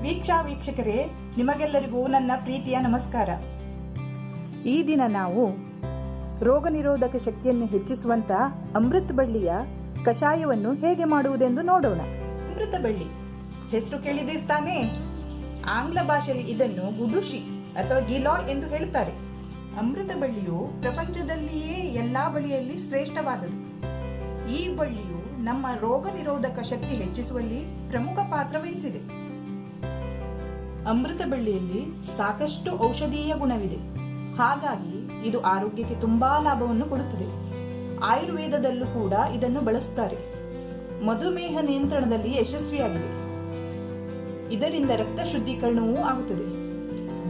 ವೀಕ್ಷಕರೇ, ನಿಮಗೆಲ್ಲರಿಗೂ ನನ್ನ ಪ್ರೀತಿಯ ನಮಸ್ಕಾರ. ಈ ದಿನ ನಾವು ರೋಗ ನಿರೋಧಕ ಶಕ್ತಿಯನ್ನು ಹೆಚ್ಚಿಸುವಂತ ಅಮೃತ ಬಳ್ಳಿಯ ಕಷಾಯವನ್ನು ಹೇಗೆ ಮಾಡುವುದೆಂದು ನೋಡೋಣ. ಅಮೃತ ಬಳ್ಳಿ ಹೆಸರು ಕೇಳಿದಿರ್ತಾನೆ. ಆಂಗ್ಲ ಭಾಷೆಯಲ್ಲಿ ಇದನ್ನು ಗುಡುಶಿ ಅಥವಾ ಗಿಲಾಯ್ ಎಂದು ಹೇಳುತ್ತಾರೆ. ಅಮೃತ ಬಳ್ಳಿಯು ಪ್ರಪಂಚದಲ್ಲಿಯೇ ಎಲ್ಲಾ ಬಳ್ಳಿಯಲ್ಲಿ ಶ್ರೇಷ್ಠವಾದದ್ದು. ಈ ಬಳ್ಳಿಯು ನಮ್ಮ ರೋಗ ನಿರೋಧಕ ಶಕ್ತಿ ಹೆಚ್ಚಿಸುವಲ್ಲಿ ಪ್ರಮುಖ ಪಾತ್ರ ವಹಿಸಿದೆ. ಅಮೃತ ಬಳ್ಳಿಯಲ್ಲಿ ಸಾಕಷ್ಟು ಔಷಧೀಯ ಗುಣವಿದೆ. ಹಾಗಾಗಿ ಇದು ಆರೋಗ್ಯಕ್ಕೆ ತುಂಬಾ ಲಾಭವನ್ನು ಕೊಡುತ್ತದೆ. ಆಯುರ್ವೇದದಲ್ಲೂ ಕೂಡ ಇದನ್ನು ಬಳಸುತ್ತಾರೆ. ಮಧುಮೇಹ ನಿಯಂತ್ರಣದಲ್ಲಿ ಯಶಸ್ವಿಯಾಗಿದೆ. ಇದರಿಂದ ರಕ್ತ ಶುದ್ಧೀಕರಣವೂ ಆಗುತ್ತದೆ.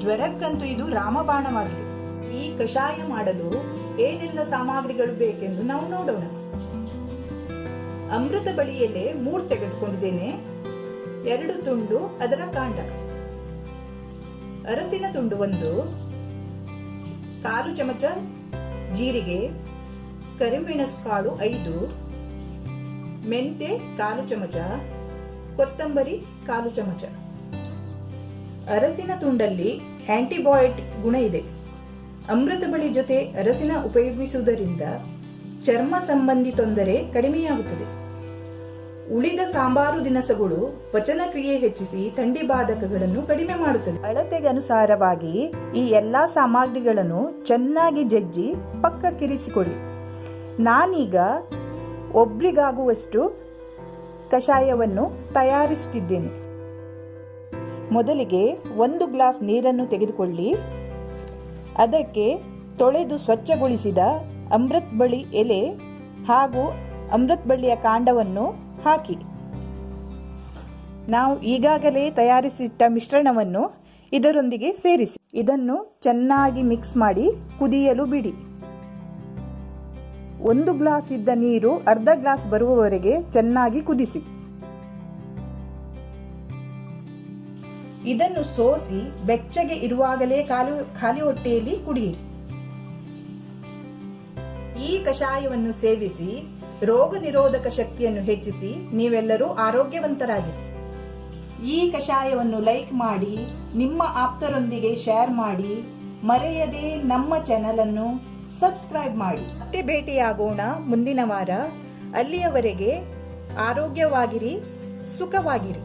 ಜ್ವರಕ್ಕಂತೂ ಇದು ರಾಮಬಾಣವಾಗಿದೆ. ಈ ಕಷಾಯ ಮಾಡಲು ಏನೆಲ್ಲ ಸಾಮಗ್ರಿಗಳು ಬೇಕೆಂದು ನಾವು ನೋಡೋಣ. ಅಮೃತ ಬಳ್ಳಿ ಎಲೆ 3 ತೆಗೆದುಕೊಂಡಿದ್ದೇನೆ. 2 ತುಂಡು ಅದರ ಕಾಂಡ, ಅರಸಿನ ತುಂಡು 1, 1/4 ಚಮಚ ಜೀರಿಗೆ, ಕರಿಮೆಣಸು ಕಾಳು 5, ಮೆಂತೆ 1/4 ಚಮಚ, ಕೊತ್ತಂಬರಿ 1/4 ಚಮಚ. ಅರಸಿನ ತುಂಡಲ್ಲಿ ಆಂಟಿಬಯೋಟಿಕ್ ಗುಣ ಇದೆ. ಅಮೃತ ಬಳ್ಳಿ ಜೊತೆ ಅರಸಿನ ಉಪಯೋಗಿಸುವುದರಿಂದ ಚರ್ಮ ಸಂಬಂಧಿ ತೊಂದರೆ ಕಡಿಮೆಯಾಗುತ್ತದೆ. ಉಳಿದ ಸಾಂಬಾರು ದಿನಸಗಳು ಪಚನ ಕ್ರಿಯೆ ಹೆಚ್ಚಿಸಿ ಥಂಡಿ ಬಾಧಕಗಳನ್ನು ಕಡಿಮೆ ಮಾಡುತ್ತದೆ. ಅಳತೆಗನುಸಾರವಾಗಿ ಈ ಎಲ್ಲಾ ಸಾಮಗ್ರಿಗಳನ್ನು ಚೆನ್ನಾಗಿ ಜಜ್ಜಿ ಪಕ್ಕಕ್ಕಿರಿಸಿಕೊಳ್ಳಿ. ನಾನೀಗ ಒಬ್ರಿಗಾಗುವಷ್ಟು ಕಷಾಯವನ್ನು ತಯಾರಿಸುತ್ತಿದ್ದೇನೆ. ಮೊದಲಿಗೆ 1 ಗ್ಲಾಸ್ ನೀರನ್ನು ತೆಗೆದುಕೊಳ್ಳಿ. ಅದಕ್ಕೆ ತೊಳೆದು ಸ್ವಚ್ಛಗೊಳಿಸಿದ ಅಮೃತ ಬಳ್ಳಿ ಎಲೆ ಹಾಗೂ ಅಮೃತ ಬಳ್ಳಿಯ ಕಾಂಡವನ್ನು ಹಾಕಿ. ನಾವು ಈಗಾಗಲೇ ತಯಾರಿಸಿಟ್ಟ ಮಿಶ್ರಣವನ್ನು ಇದರೊಂದಿಗೆ ಸೇರಿಸಿ ಇದನ್ನು ಚೆನ್ನಾಗಿ ಮಿಕ್ಸ್ ಮಾಡಿ ಕುದಿಯಲು ಬಿಡಿ. 1 ಗ್ಲಾಸ್ ಇದ್ದ ನೀರು ಅರ್ಧ ಗ್ಲಾಸ್ ಬರುವವರೆಗೆ ಚೆನ್ನಾಗಿ ಕುದಿಸಿ. ಇದನ್ನು ಸೋಸಿ ಬೆಚ್ಚಗೆ ಇರುವಾಗಲೇ ಖಾಲಿ ಹೊಟ್ಟೆಯಲ್ಲಿ ಕುಡಿಯಿರಿ. ಈ ಕಷಾಯವನ್ನು ಸೇವಿಸಿ ರೋಗ ನಿರೋಧಕ ಶಕ್ತಿಯನ್ನು ಹೆಚ್ಚಿಸಿ ನೀವೆಲ್ಲರೂ ಆರೋಗ್ಯವಂತರಾಗಿರಿ. ಈ ಕಷಾಯವನ್ನು ಲೈಕ್ ಮಾಡಿ, ನಿಮ್ಮ ಆಪ್ತರೊಂದಿಗೆ ಶೇರ್ ಮಾಡಿ, ಮರೆಯದೆ ನಮ್ಮ ಚಾನೆಲ್ ಅನ್ನು ಸಬ್ಸ್ಕ್ರೈಬ್ ಮಾಡಿ. ಮತ್ತೆ ಭೇಟಿಯಾಗೋಣ ಮುಂದಿನ ವಾರ. ಅಲ್ಲಿಯವರೆಗೆ ಆರೋಗ್ಯವಾಗಿರಿ, ಸುಖವಾಗಿರಿ.